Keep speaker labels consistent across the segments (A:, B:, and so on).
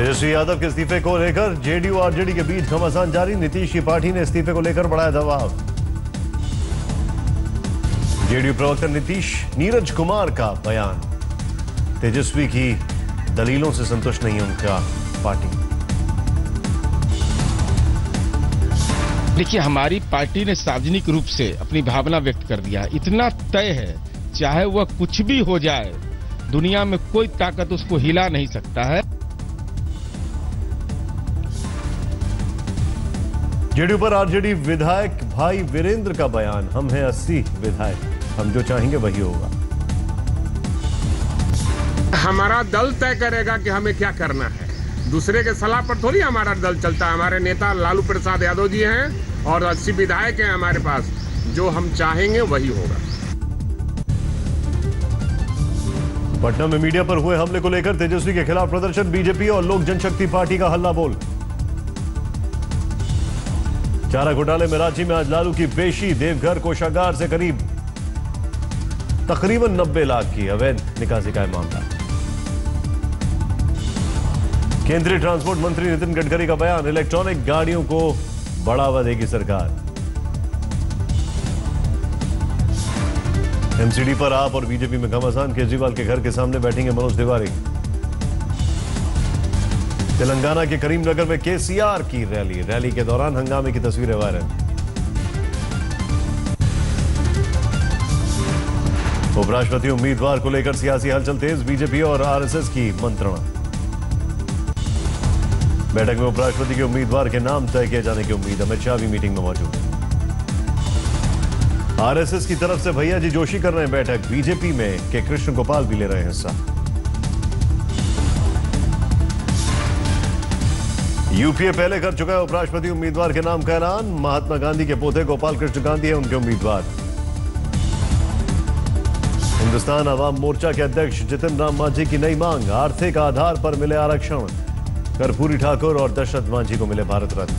A: तेजस्वी यादव के इस्तीफे को लेकर जेडीयू और आरजेडी के बीच घमासान जारी। नीतीश की पार्टी ने इस्तीफे को लेकर बढ़ाया दबाव। जेडीयू प्रवक्ता नीरज कुमार का बयान, तेजस्वी की दलीलों से संतुष्ट नहीं उनका पार्टी।
B: देखिए, हमारी पार्टी ने सार्वजनिक रूप से अपनी भावना व्यक्त कर दिया। इतना तय है, चाहे वह कुछ भी हो जाए, दुनिया में कोई ताकत उसको हिला नहीं सकता है।
A: जेडीयू पर आरजेडी विधायक भाई वीरेंद्र का बयान, हम हैं 80 विधायक, हम जो चाहेंगे वही होगा।
C: हमारा दल तय करेगा कि हमें क्या करना है, दूसरे के सलाह पर थोड़ी हमारा दल चलता है। हमारे नेता लालू प्रसाद यादव जी हैं और 80 विधायक हैं हमारे पास, जो हम चाहेंगे वही होगा।
A: पटना में मीडिया पर हुए हमले को लेकर तेजस्वी के खिलाफ प्रदर्शन, बीजेपी और लोक जनशक्ति पार्टी का हल्ला बोल। चारा घोटाले में रांची में आज लालू की पेशी, देवघर कोषागार से तकरीबन 90 लाख की अवैध निकासी का मामला। केंद्रीय ट्रांसपोर्ट मंत्री नितिन गडकरी का बयान, इलेक्ट्रॉनिक गाड़ियों को बढ़ावा देगी सरकार। एमसीडी पर आप और बीजेपी में घमासान, केजरीवाल के घर के सामने बैठेंगे मनोज तिवारी। तेलंगाना के करीमनगर में केसीआर की रैली के दौरान हंगामे की तस्वीरें वायरल। उपराष्ट्रपति उम्मीदवार को लेकर सियासी हलचल तेज, बीजेपी और आरएसएस की मंत्रणा। बैठक में उपराष्ट्रपति के उम्मीदवार के नाम तय किए जाने की उम्मीद, अमित शाह भी मीटिंग में मौजूद। आरएसएस की तरफ से भैया जी जोशी कर रहे हैं बैठक, बीजेपी में के कृष्ण गोपाल भी ले रहे हैं हिस्सा। यूपीए पहले कर चुका है उपराष्ट्रपति उम्मीदवार के नाम का ऐलान, महात्मा गांधी के पोते गोपाल कृष्ण गांधी है उनके उम्मीदवार। हिंदुस्तान अवाम मोर्चा के अध्यक्ष जितिन राम मांझी की नई मांग, आर्थिक आधार पर मिले आरक्षण, कर्पूरी ठाकुर और दशरथ मांझी को मिले भारत रत्न।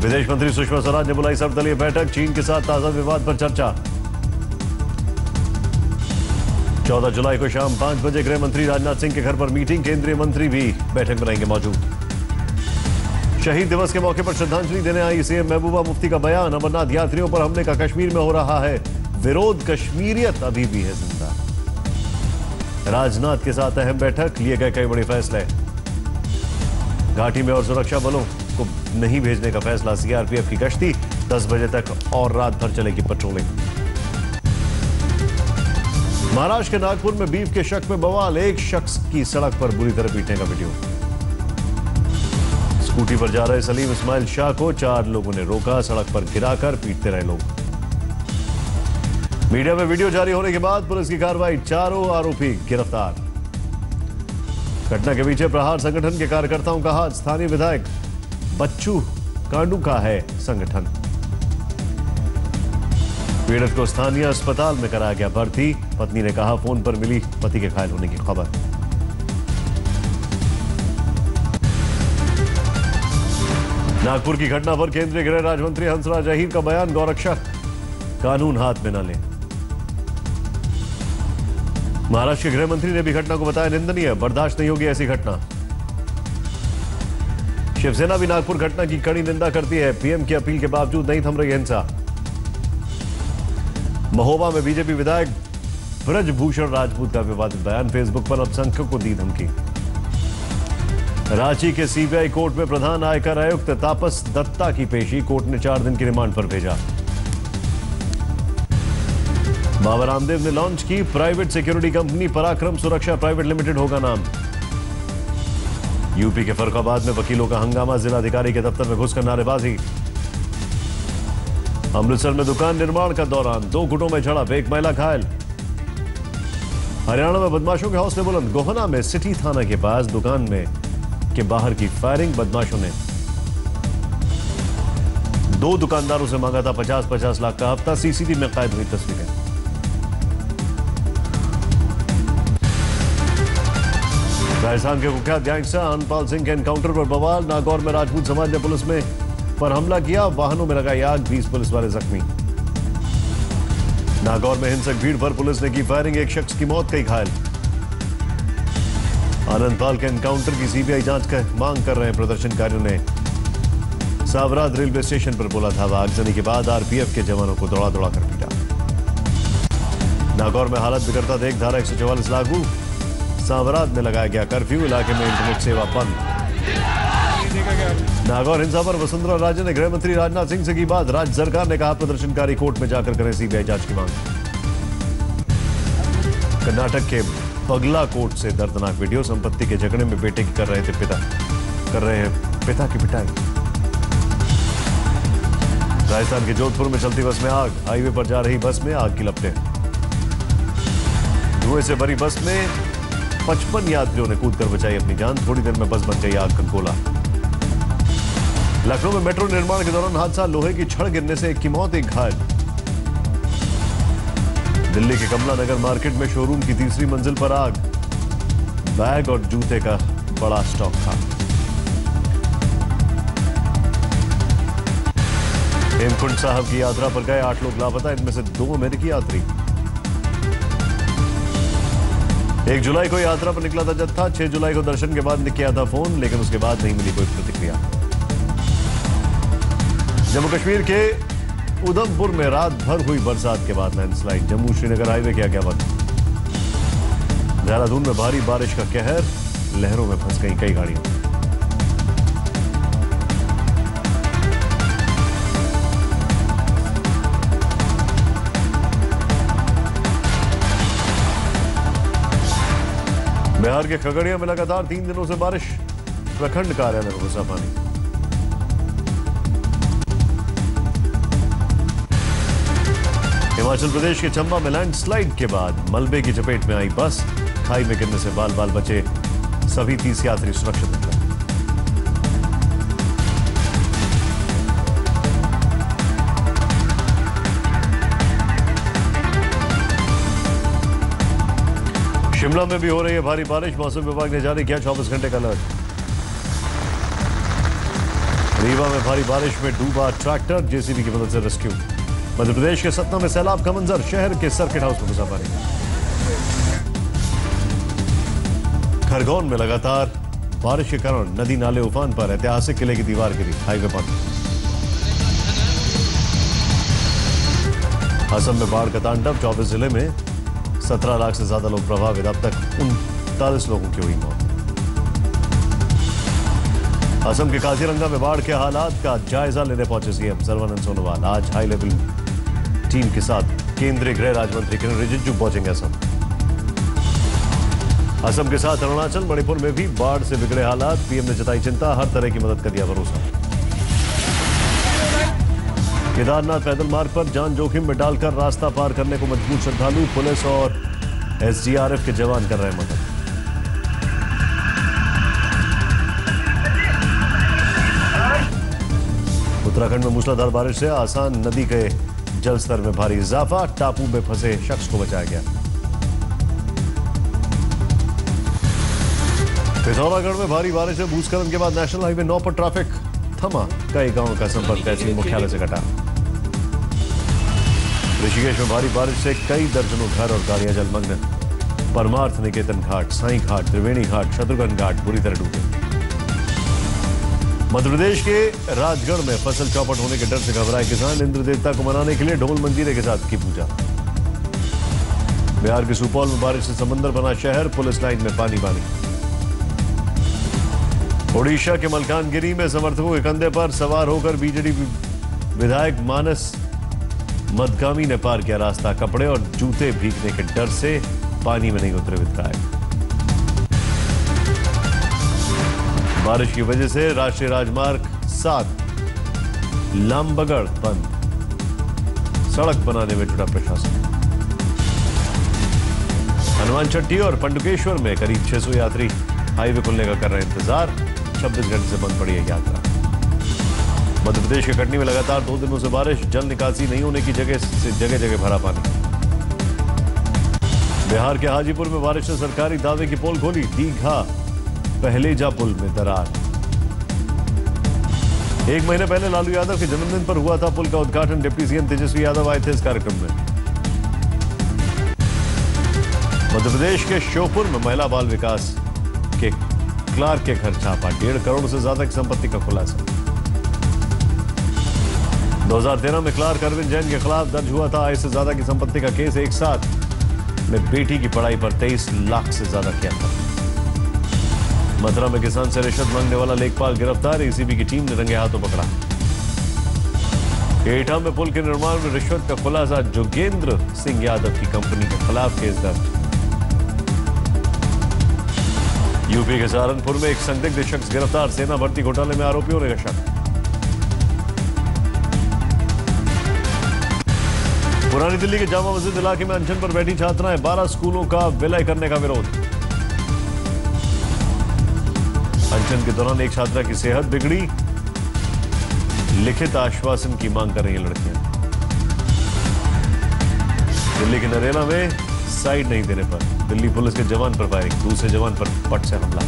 A: विदेश मंत्री सुषमा स्वराज ने बुलाई सर्वदलीय बैठक, चीन के साथ ताजा विवाद पर चर्चा। 14 जुलाई को शाम 5 बजे गृह मंत्री राजनाथ सिंह के घर पर मीटिंग, केंद्रीय मंत्री भी बैठक में रहेंगे मौजूद। शहीद दिवस के मौके पर श्रद्धांजलि देने आई सीएम महबूबा मुफ्ती का बयान, अमरनाथ यात्रियों पर हमले का कश्मीर में हो रहा है विरोध, कश्मीरियत अभी भी है जिंदा। राजनाथ के साथ अहम बैठक, लिए गए कई बड़े फैसले। घाटी में और सुरक्षा बलों को नहीं भेजने का फैसला, सीआरपीएफ की गश्ती 10 बजे तक और रात भर चलेगी पेट्रोलिंग। महाराष्ट्र के नागपुर में बीफ के शक में बवाल, एक शख्स की सड़क पर बुरी तरह पीटने का वीडियो। स्कूटी पर जा रहे सलीम इस्माइल शाह को 4 लोगों ने रोका, सड़क पर गिराकर पीटते रहे लोग। मीडिया में वीडियो जारी होने के बाद पुलिस की कार्रवाई, 4 आरोपी गिरफ्तार। घटना के पीछे प्रहार संगठन के कार्यकर्ताओं का हाथ, स्थानीय विधायक बच्चू कांडू का है संगठन। पीड़ित को स्थानीय अस्पताल में कराया गया भर्ती, पत्नी ने कहा फोन पर मिली पति के घायल होने की खबर। नागपुर की घटना पर केंद्रीय गृह राज्य मंत्री हंसराज अहीर का बयान, गौरक्षक कानून हाथ में न ले। महाराष्ट्र के गृह मंत्री ने भी घटना को बताया निंदनीय, बर्दाश्त नहीं होगी ऐसी घटना। शिवसेना भी नागपुर घटना की कड़ी निंदा करती है, पीएम की अपील के बावजूद नहीं थम रही हिंसा। महोबा में बीजेपी विधायक ब्रजभूषण राजपूत का विवादित बयान, फेसबुक पर अल्पसंख्यकों को दी धमकी। रांची के सीबीआई कोर्ट में प्रधान आयकर आयुक्त तापस दत्ता की पेशी, कोर्ट ने 4 दिन की रिमांड पर भेजा। बाबा रामदेव ने लॉन्च की प्राइवेट सिक्योरिटी कंपनी, पराक्रम सुरक्षा प्राइवेट लिमिटेड होगा नाम। यूपी के फर्रुखाबाद में वकीलों का हंगामा, जिलाधिकारी के दफ्तर में घुसकर नारेबाजी। अमृतसर में दुकान निर्माण का दौरान 2 गुटों में झड़प, 1 महिला घायल। हरियाणा में बदमाशों के हौसले बुलंद, गोहना में सिटी थाना के पास दुकान में के बाहर की फायरिंग, बदमाशों ने 2 दुकानदारों से मांगा था 50-50 लाख का हफ्ता, सीसीटीवी में कैद हुई तस्वीरें। राजस्थान के कुख्यात गैंगस्टर अनपाल सिंह के एनकाउंटर पर बवाल, नागौर में राजपूत समाज ने पुलिस में पर हमला किया, वाहनों में लगाई आग, 20 पुलिस वाले जख्मी। नागौर में हिंसक भीड़ पर पुलिस ने की फायरिंग, 1 शख्स की मौत, कई घायल। आनंदपाल के एनकाउंटर की सीबीआई जांच का मांग कर रहे हैं प्रदर्शनकारियों ने सावराद रेलवे स्टेशन पर बोला था। आगजनी के बाद आरपीएफ के जवानों को दौड़ा दौड़ा कर पीटा। नागौर में हालत बिगड़ता देख धारा 144 लागू। सावराद में लगाया गया कर्फ्यू। इलाके में इंटरनेट सेवा बंद। नागौर हिंसा पर वसुंधरा राजे ने गृह मंत्री राजनाथ सिंह से की बात। राज्य सरकार ने कहा प्रदर्शनकारी कोर्ट में जाकर करें सीबीआई जांच की मांग। कर्नाटक के पगला कोर्ट से दर्दनाक वीडियो। संपत्ति के झगड़े में बेटे की कर रहे हैं पिता की पिटाई। राजस्थान के जोधपुर में चलती बस में आग। हाईवे पर जा रही बस में आग की लपटें। धुएं से भरी बस में 55 यात्रियों ने कूदकर बचाई अपनी जान। थोड़ी देर में बस बन गई आग का गोला। लखनऊ में मेट्रो निर्माण के दौरान हादसा। लोहे की छड़ गिरने से एक की मौत, एक घायल। दिल्ली के कमला नगर मार्केट में शोरूम की तीसरी मंजिल पर आग। बैग और जूते का बड़ा स्टॉक था। हेमकुंड साहब की यात्रा पर गए 8 लोग लापता, इनमें से 2 अमेरिकी यात्री। 1 जुलाई को यात्रा पर निकला था जत्था। 6 जुलाई को दर्शन के बाद किया था फोन, लेकिन उसके बाद नहीं मिली कोई प्रतिक्रिया। जम्मू कश्मीर के उधमपुर में रात भर हुई बरसात के बाद लैंडस्लाइड। जम्मू श्रीनगर हाईवे किया गया बंद। देहरादून में भारी बारिश का कहर। लहरों में फंस गई कई गाड़ियां। बिहार के खगड़िया में लगातार 3 दिनों से बारिश। प्रखंड कार्यालय में घुसा पानी। हिमाचल प्रदेश के चंबा में लैंडस्लाइड के बाद मलबे की चपेट में आई बस। खाई में गिरने से बाल बाल बचे सभी 30 यात्री सुरक्षित निकले। शिमला में भी हो रही है भारी बारिश। मौसम विभाग ने जारी किया 24 घंटे का अलर्ट। रीवा में भारी बारिश में डूबा ट्रैक्टर। जेसीबी की मदद से रेस्क्यू। मध्य प्रदेश के सतना में सैलाब का मंजर। शहर के सर्किट हाउस में घुसा पानी। खरगोन में लगातार बारिश के कारण नदी नाले उफान पर। ऐतिहासिक किले की दीवार गिरी। हाईवे बंद। असम में बाढ़ का तांडव। 24 जिले में 17 लाख से ज्यादा लोग प्रभावित। अब तक 39 लोगों की हुई मौत। असम के काजीरंगा में बाढ़ के हालात का जायजा लेने पहुंचे सीएम सर्बानंद सोनोवाल। आज हाई लेवल टीम के साथ केंद्रीय गृह राज्य मंत्री किरण रिजिजू पहुंचेंगे असम के साथ अरुणाचल मणिपुर में भी बाढ़ से बिगड़े हालात। पीएम ने जताई चिंता। हर तरह की मदद का दिया भरोसा। केदारनाथ पैदल मार्ग पर जान जोखिम में डालकर रास्ता पार करने को मजबूर श्रद्धालु। पुलिस और एसडीआरएफ के जवान कर रहे हैं मदद। उत्तराखंड में मूसलाधार बारिश से आसान नदी के जलस्तर में भारी इजाफा। टापू में फंसे शख्स को बचाया गया। पिथौरागढ़ में भारी बारिश से भूस्खलन के बाद नेशनल हाईवे 9 पर ट्रैफिक थमा। कई गांवों का संपर्क तहसील मुख्यालय से कटा। ऋषिकेश में भारी बारिश से कई दर्जनों घर और गाड़ियां जलमग्न। परमार्थ निकेतन घाट, साई घाट, त्रिवेणी घाट, शत्रुघ्न घाट बुरी तरह डूबे। मध्य प्रदेश के राजगढ़ में फसल चौपट होने के डर से घबराए किसान। इंद्र देवता को मनाने के लिए ढोल मंजीरे के साथ की पूजा। बिहार के सुपौल में बारिश से समंदर बना शहर। पुलिस लाइन में पानी पानी। ओडिशा के मलकानगिरी में समर्थकों के कंधे पर सवार होकर बीजेडी विधायक मानस मदगामी ने पार किया रास्ता। कपड़े और जूते भीगने के डर से पानी में नहीं उतरे विधायक। बारिश की वजह से राष्ट्रीय राजमार्ग 7 लामबगड़ बंद। सड़क बनाने में जुटा प्रशासन। हनुमान चट्टी और पंडुकेश्वर में करीब 600 यात्री हाईवे खुलने का कर रहे हैं इंतजार। 26 घंटे से बंद पड़ी है यात्रा। मध्य प्रदेश के कटनी में लगातार 2 दिनों से बारिश। जल निकासी नहीं होने की जगह से जगह भरा पानी। बिहार के हाजीपुर में बारिश से सरकारी दावे की पोल खोली। दीघा पहलेजा पुल में दरार। 1 महीने पहले लालू यादव के जन्मदिन पर हुआ था पुल का उद्घाटन। डिप्टी सीएम तेजस्वी यादव आए थे इस कार्यक्रम में। मध्य प्रदेश के श्योपुर में महिला बाल विकास के क्लार्क के घर छापा, 1.5 करोड़ से ज्यादा की संपत्ति का खुलासा। 2013 में क्लार्क अरविंद जैन के खिलाफ दर्ज हुआ था आय से ज्यादा की संपत्ति का केस। एक साथ में बेटी की पढ़ाई पर 23 लाख से ज्यादा किया था। मथुरा में किसान से रिश्वत मांगने वाला लेखपाल गिरफ्तार, एसीबी की टीम ने रंगे हाथों पकड़ा। एटा में पुल के निर्माण में रिश्वत का खुलासा, जोगेंद्र सिंह यादव की कंपनी के खिलाफ केस दर्ज। यूपी के सहारनपुर में एक संदिग्ध शख्स गिरफ्तार, सेना भर्ती घोटाले में आरोपियों ने शक। पुरानी दिल्ली के जामा मस्जिद इलाके में अनशन पर बैठी छात्राएं, 12 स्कूलों का विलय करने का विरोध। अनशन के दौरान एक छात्रा की सेहत बिगड़ी, लिखित आश्वासन की मांग कर रही हैं लड़कियां। दिल्ली के नरेला में साइड नहीं देने पर दिल्ली पुलिस के जवान पर फायरिंग, दूसरे जवान पर पट से हमला।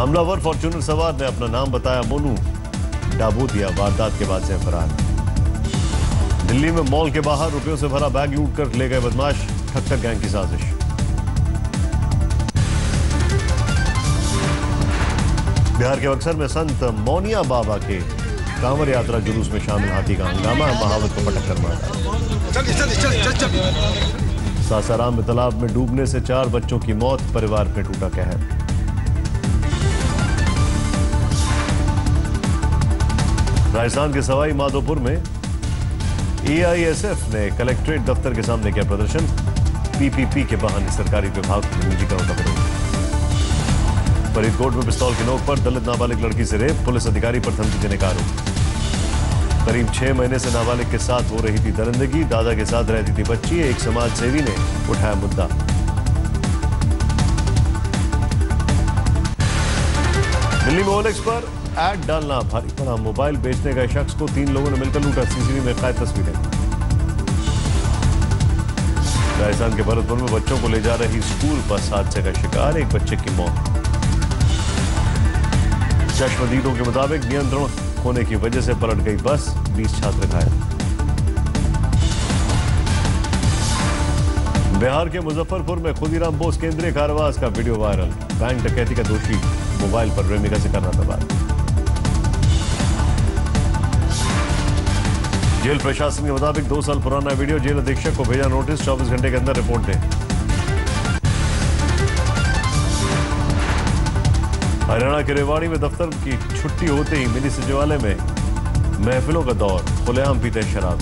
A: हमलावर फॉर्च्यूनर सवार ने अपना नाम बताया मोनू डाबोतिया, वारदात के बाद से फरार। दिल्ली में मॉल के बाहर रुपयों से भरा बैग लूट कर ले गए बदमाश, ठक्कर गैंग की साजिश। बिहार के बक्सर में संत मौनिया बाबा के कांवड़ यात्रा जुलूस में शामिल हाथी का हंगामा, महावत को पटक कर मारा। सासाराम में तालाब में डूबने से 4 बच्चों की मौत, परिवार में टूटा कहर। राजस्थान के सवाई माधोपुर में एआईएसएफ ने कलेक्ट्रेट दफ्तर के सामने किया प्रदर्शन, पीपीपी के बहाने सरकारी विभाग के निजीकरण का विरोध। फरीदकोट में पिस्तौल की नोक पर दलित नाबालिग लड़की से रेप, पुलिस अधिकारी पर धमकी देने का आरोप। करीब 6 महीने से नाबालिग के साथ हो रही थी दरिंदगी, दादा के साथ रहती थी बच्ची, एक समाज सेवी ने उठाया मुद्दा। दिल्ली में ओलेक्स पर ऐड डालना भारी पड़ा, मोबाइल बेचने गए शख्स को 3 लोगों ने मिलकर लूटा, सीसीटीवी में कैद तस्वीरें। राजस्थान के भरतपुर में बच्चों को ले जा रही स्कूल बस हादसे का शिकार, एक बच्चे की मौत। चश्मदीदों के मुताबिक नियंत्रण खोने की वजह से पलट गई बस, 20 छात्र घायल। बिहार के मुजफ्फरपुर में खुदीराम बोस केंद्रीय कारावास का वीडियो वायरल, बैंक डकैती का दोषी मोबाइल पर प्रेमिका से करना था बात। जेल प्रशासन के मुताबिक 2 साल पुराना वीडियो, जेल अधीक्षक को भेजा नोटिस, 24 घंटे के अंदर रिपोर्ट दें। हरियाणा के रेवाड़ी में दफ्तर की छुट्टी होते ही मिनी सचिवालय में महफिलों का दौर, खुलेआम पीते शराब।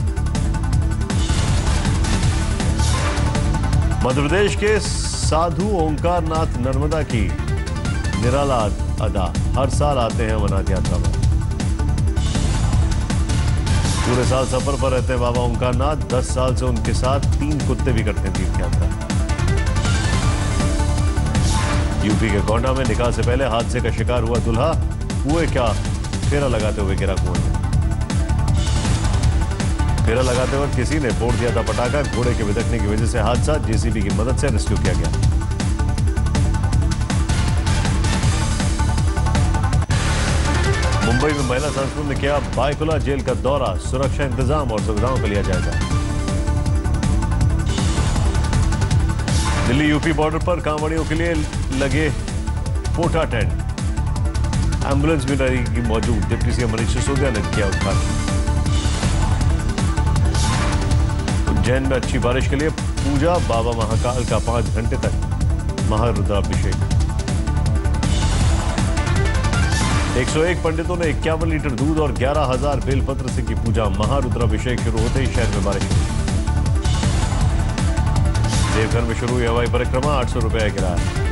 A: मध्य प्रदेश के साधु ओंकार नाथ नर्मदा की निराला अदा, हर साल आते हैं अमरनाथ यात्रा में। पूरे साल सफर पर रहते हैं बाबा ओंकार नाथ, 10 साल से उनके साथ 3 कुत्ते भी करते हैं तीर्थ यात्रा। यूपी के गोंडा में निकाह से पहले हादसे का शिकार हुआ दूल्हा, हुए क्या फेरा लगाते हुए गिरा कुएं में। फेरा लगाते वक्त किसी ने फोड़ दिया था पटाखा, घोड़े के बिदकने की वजह से हादसा, जेसीबी की मदद से रेस्क्यू किया गया। मुंबई में महिला सांसद ने किया बायकुला जेल का दौरा, सुरक्षा इंतजाम और सुविधाओं का लिया जायजा। दिल्ली यूपी बॉर्डर पर कांवड़ियों के लिए लगे पोटा टेंट, एम्बुलेंस भी रहेगी मौजूद, डिप्टी सीएम मनीष सिसोदिया ने किया उद्घाटन। उज्जैन में अच्छी बारिश के लिए पूजा, बाबा महाकाल का 5 घंटे तक महारुद्राभिषेक। 101 पंडितों ने 51 लीटर दूध और 11,000 बेलपत्र से की पूजा, महारुद्राभिषेक शुरू होते ही शहर में बारिश हुई। देवघर में शुरू हुई हवाई परिक्रमा, 800 रुपये किराया।